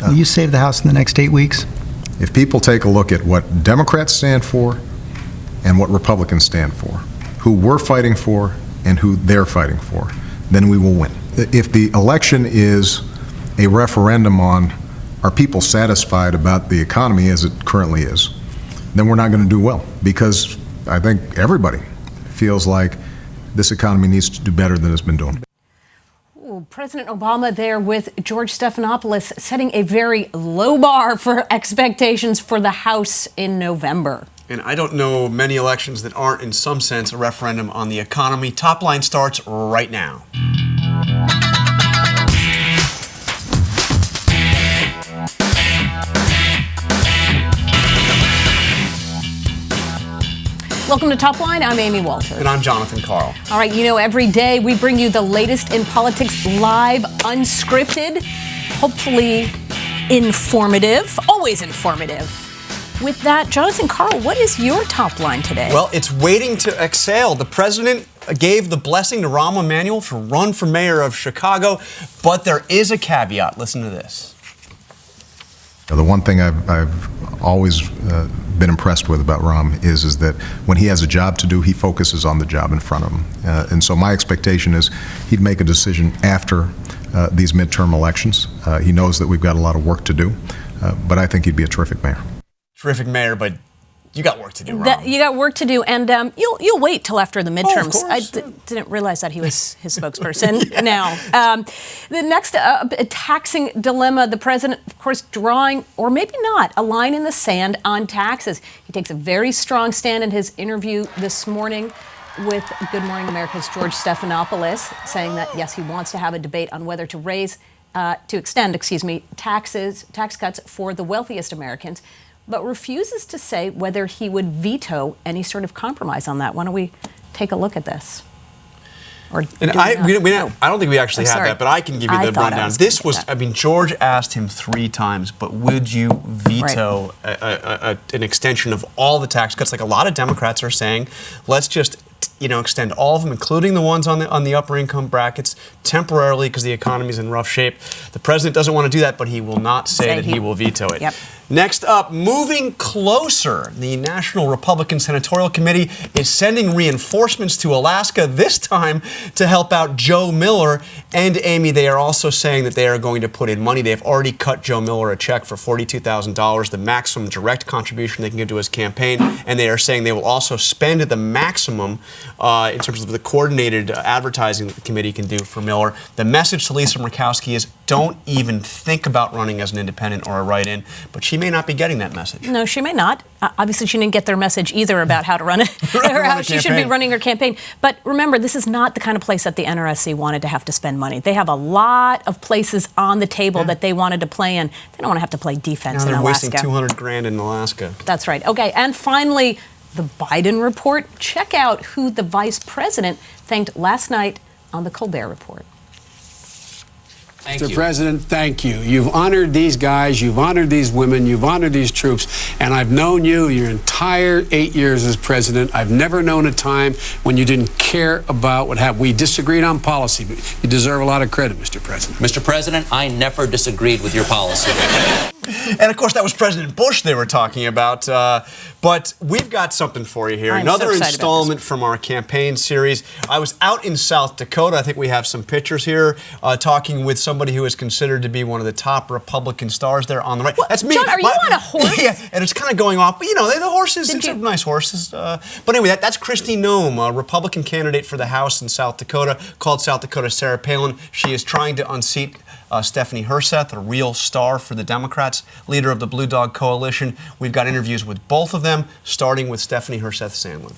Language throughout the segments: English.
Will you save the House in the next 8 weeks? If people take a look at what Democrats stand for and what Republicans stand for, who we're fighting for and who they're fighting for, then we will win. If the election is a referendum on are people satisfied about the economy as it currently is, then we're not going to do well, because I think everybody feels like this economy needs to do better than it's been doing. President Obama there with George Stephanopoulos setting a very low bar for expectations for the House in November. And I don't know many elections that aren't, in some sense, a referendum on the economy. Top Line starts right now. Welcome to Top Line. I'm Amy Walters. And I'm Jonathan Karl. All right, you know, every day we bring you the latest in politics live, unscripted, hopefully informative, always informative. With that, Jonathan Karl, what is your top line today? Well, it's waiting to exhale. The president gave the blessing to Rahm Emanuel to run for mayor of Chicago, but there is a caveat. Listen to this. The one thing I've always been impressed with about Rahm is that when he has a job to do, he focuses on the job in front of him. And so my expectation is he'd make a decision after these midterm elections. He knows that we've got a lot of work to do, but I think he'd be a terrific mayor. Terrific mayor, but you got work to do, Rahm. You got work to do, and you'll wait till after the midterms. Oh, of course. I didn't realize that he was his spokesperson. Yeah. Now, the next taxing dilemma, the president, of course, drawing, or maybe not, a line in the sand on taxes. He takes a very strong stand in his interview this morning with Good Morning America's George Stephanopoulos, saying that, yes, he wants to have a debate on whether to extend tax cuts for the wealthiest Americans, but refuses to say whether he would veto any sort of compromise on that. Why don't we take a look at this? Or I don't think we actually had that, but I can give you the rundown. This was, George asked him 3 times, but would you veto an extension of all the tax cuts? Like a lot of Democrats are saying, let's just extend all of them, including the ones on the upper income brackets, temporarily because the economy's in rough shape. The president doesn't want to do that, but he will not say that he will veto it. Yep. Next up, moving closer, the National Republican Senatorial Committee is sending reinforcements to Alaska, this time to help out Joe Miller. And Amy, they are also saying that they are going to put in money. They have already cut Joe Miller a check for $42,000, the maximum direct contribution they can give to his campaign. And they are saying they will also spend the maximum in terms of the coordinated advertising that the committee can do for Miller. The message to Lisa Murkowski is don't even think about running as an independent or a write-in, but she may not be getting that message. No, she may not. Obviously, she didn't get their message either about how to run it, or how she should be running her campaign. But remember, this is not the kind of place that the NRSC wanted to have to spend money. They have a lot of places on the table that they wanted to play in. They don't want to have to play defense in Alaska. They're wasting $200,000 in Alaska. That's right. Okay, and finally, the Biden report. Check out who the vice president thanked last night on the Colbert Report. Mr. President, thank you. You've honored these guys, you've honored these women, you've honored these troops, and I've known you your entire 8 years as president. I've never known a time when you didn't care about what happened. We disagreed on policy, but you deserve a lot of credit, Mr. President. Mr. President, I never disagreed with your policy. And of course, that was President Bush they were talking about. But we've got something for you here. Another installment from our campaign series. I was out in South Dakota. I think we have some pictures here, talking with somebody who is considered to be one of the top Republican stars there on the right. That's me. John, are you on a horse? Yeah, and it's kind of going off. But, the horses, it's nice horses. But anyway, that's Kristi Noem, a Republican candidate for the House in South Dakota, called South Dakota Sarah Palin. She is trying to unseat Stephanie Herseth, a real star for the Democrats, leader of the Blue Dog Coalition. We've got interviews with both of them, starting with Stephanie Herseth Sandlin.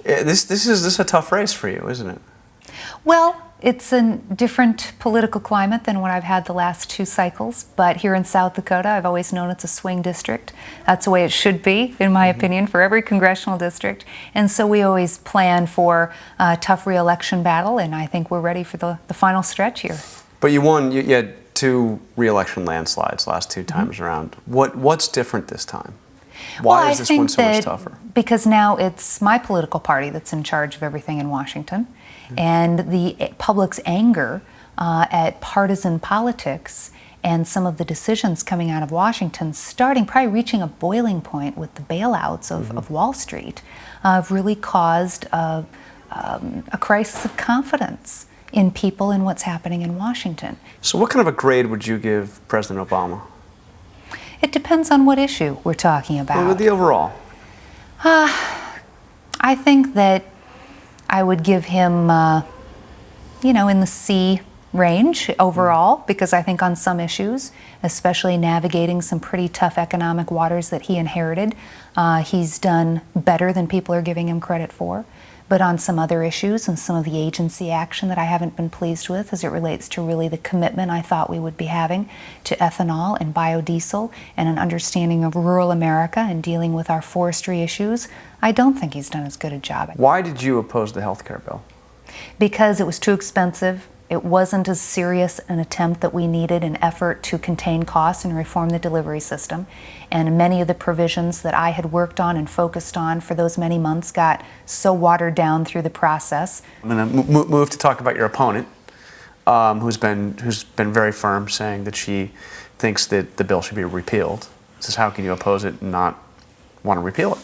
This is a tough race for you, isn't it? Well, it's a different political climate than what I've had the last 2 cycles, but here in South Dakota, I've always known it's a swing district. That's the way it should be, in my opinion, for every congressional district. And so we always plan for a tough re-election battle, and I think we're ready for the final stretch here. But you won, you had 2 re-election landslides last 2 times around. What's different this time? Why is this one so much tougher? Because now it's my political party that's in charge of everything in Washington. And the public's anger at partisan politics and some of the decisions coming out of Washington, probably reaching a boiling point with the bailouts of Wall Street, have really caused a crisis of confidence in people and what's happening in Washington. So what kind of a grade would you give President Obama? It depends on what issue we're talking about. Well, the overall. I think that I would give him, in the C range overall, because I think on some issues, especially navigating some pretty tough economic waters that he inherited, he's done better than people are giving him credit for. But on some other issues and some of the agency action that I haven't been pleased with as it relates to really the commitment I thought we would be having to ethanol and biodiesel and an understanding of rural America and dealing with our forestry issues, I don't think he's done as good a job. Why did you oppose the health care bill? Because it was too expensive. It wasn't as serious an attempt that we needed, an effort to contain costs and reform the delivery system. And many of the provisions that I had worked on and focused on for those many months got so watered down through the process. I'm going to move to talk about your opponent, who's been very firm, saying that she thinks that the bill should be repealed. Says, how can you oppose it and not want to repeal it?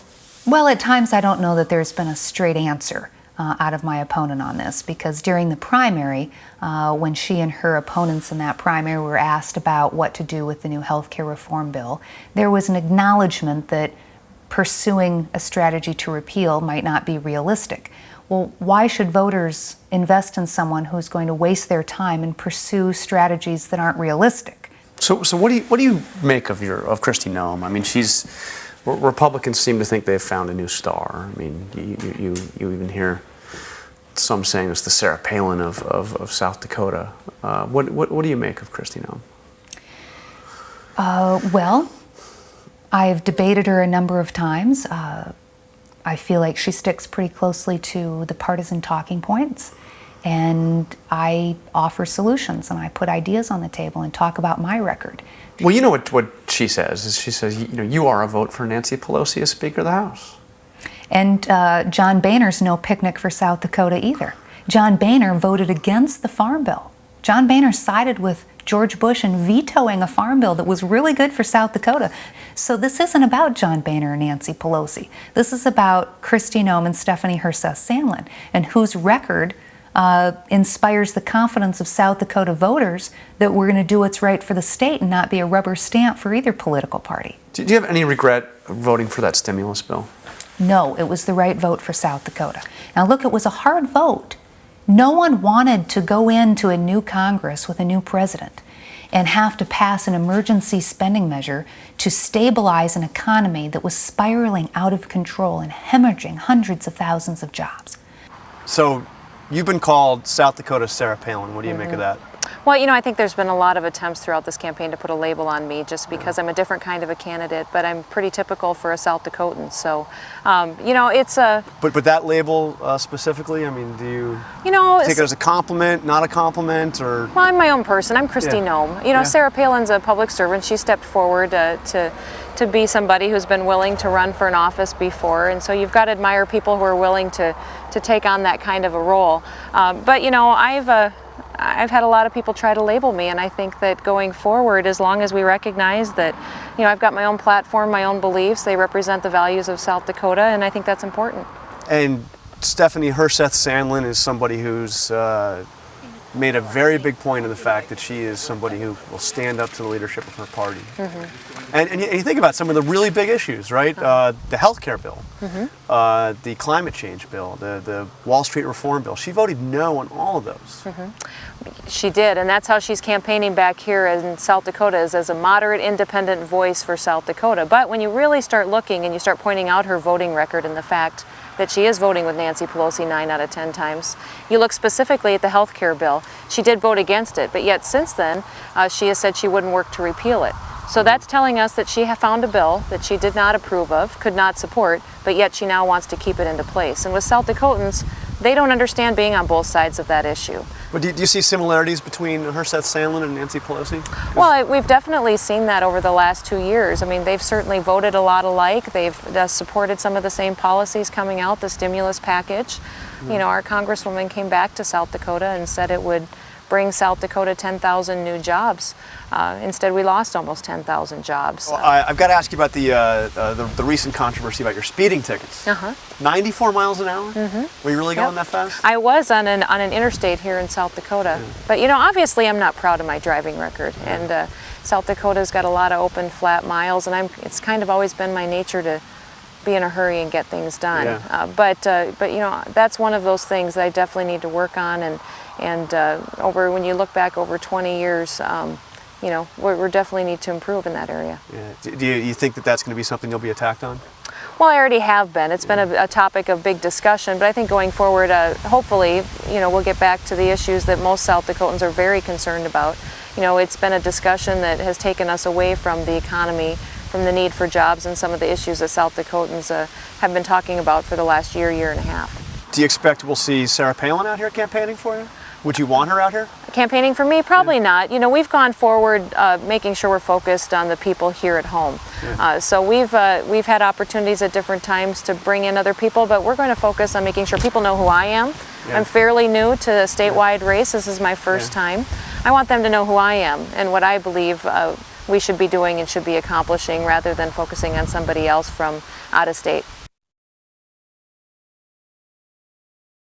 Well, at times I don't know that there's been a straight answer out of my opponent on this, because during the primary, when she and her opponents in that primary were asked about what to do with the new health care reform bill, there was an acknowledgement that pursuing a strategy to repeal might not be realistic. Well, why should voters invest in someone who's going to waste their time and pursue strategies that aren't realistic? So what do you make of Kristi Noem? I mean, Republicans seem to think they've found a new star. I mean, you even hear some saying it's the Sarah Palin of South Dakota. What do you make of Kristi Noem? Well, I've debated her a number of times. I feel like she sticks pretty closely to the partisan talking points, and I offer solutions and I put ideas on the table and talk about my record. Well, you know what she says is she says, you are a vote for Nancy Pelosi as Speaker of the House. And John Boehner's no picnic for South Dakota either. John Boehner voted against the Farm Bill. John Boehner sided with George Bush in vetoing a farm bill that was really good for South Dakota. So this isn't about John Boehner and Nancy Pelosi. This is about Kristi Noem and Stephanie Herseth Sandlin, and whose record inspires the confidence of South Dakota voters that we're going to do what's right for the state and not be a rubber stamp for either political party. Do you have any regret voting for that stimulus bill? No, it was the right vote for South Dakota. Now look, it was a hard vote. No one wanted to go into a new Congress with a new president and have to pass an emergency spending measure to stabilize an economy that was spiraling out of control and hemorrhaging hundreds of thousands of jobs. So you've been called South Dakota's Sarah Palin. What do you make of that? Well, I think there's been a lot of attempts throughout this campaign to put a label on me just because I'm a different kind of a candidate, but I'm pretty typical for a South Dakotan. So, it's a... But that label specifically, I mean, do you take it as a compliment, not a compliment, or... Well, I'm my own person. I'm Kristi Noem. Sarah Palin's a public servant. She stepped forward to be somebody who's been willing to run for an office before, and so you've got to admire people who are willing to take on that kind of a role. But, I've had a lot of people try to label me, and I think that going forward, as long as we recognize that, I've got my own platform, my own beliefs, they represent the values of South Dakota, and I think that's important. And Stephanie Herseth Sandlin is somebody who's made a very big point of the fact that she is somebody who will stand up to the leadership of her party. Mm-hmm. And you think about some of the really big issues, right? The health care bill, the climate change bill, the Wall Street reform bill. She voted no on all of those. Mm-hmm. She did, and that's how she's campaigning back here in South Dakota, is as a moderate, independent voice for South Dakota. But when you really start looking and you start pointing out her voting record and the fact that she is voting with Nancy Pelosi 9 out of 10 times. You look specifically at the health care bill. She did vote against it, but yet since then, she has said she wouldn't work to repeal it. So that's telling us that she found a bill that she did not approve of, could not support, but yet she now wants to keep it into place. And with South Dakotans, they don't understand being on both sides of that issue. But do you see similarities between Herseth Sandlin and Nancy Pelosi? Well, we've definitely seen that over the last 2 years. I mean, they've certainly voted a lot alike. They've supported some of the same policies coming out, the stimulus package. Our Congresswoman came back to South Dakota and said it would bring South Dakota 10,000 new jobs. Instead, we lost almost 10,000 jobs. Well, I've got to ask you about the recent controversy about your speeding tickets. 94 miles an hour? Were you really going that fast? I was on an interstate here in South Dakota. But, you know, obviously I'm not proud of my driving record. And South Dakota's got a lot of open, flat miles, and it's kind of always been my nature to be in a hurry and get things done. But you know, that's one of those things that I definitely need to work on. And when you look back over 20 years, you know, we definitely need to improve in that area. Yeah. Do you think that that's going to be something you'll be attacked on? Well, I already have been. It's been a topic of big discussion, but I think going forward, hopefully, you know, we'll get back to the issues that most South Dakotans are very concerned about. You know, it's been a discussion that has taken us away from the economy, from the need for jobs, and some of the issues that South Dakotans have been talking about for the last year and a half. Do you expect we'll see Sarah Palin out here campaigning for you? Would you want her out here? Campaigning for me? Probably not. You know, we've gone forward making sure we're focused on the people here at home. So we've had opportunities at different times to bring in other people, but we're going to focus on making sure people know who I am. I'm fairly new to a statewide race. This is my first time. I want them to know who I am and what I believe we should be doing and should be accomplishing, rather than focusing on somebody else from out of state.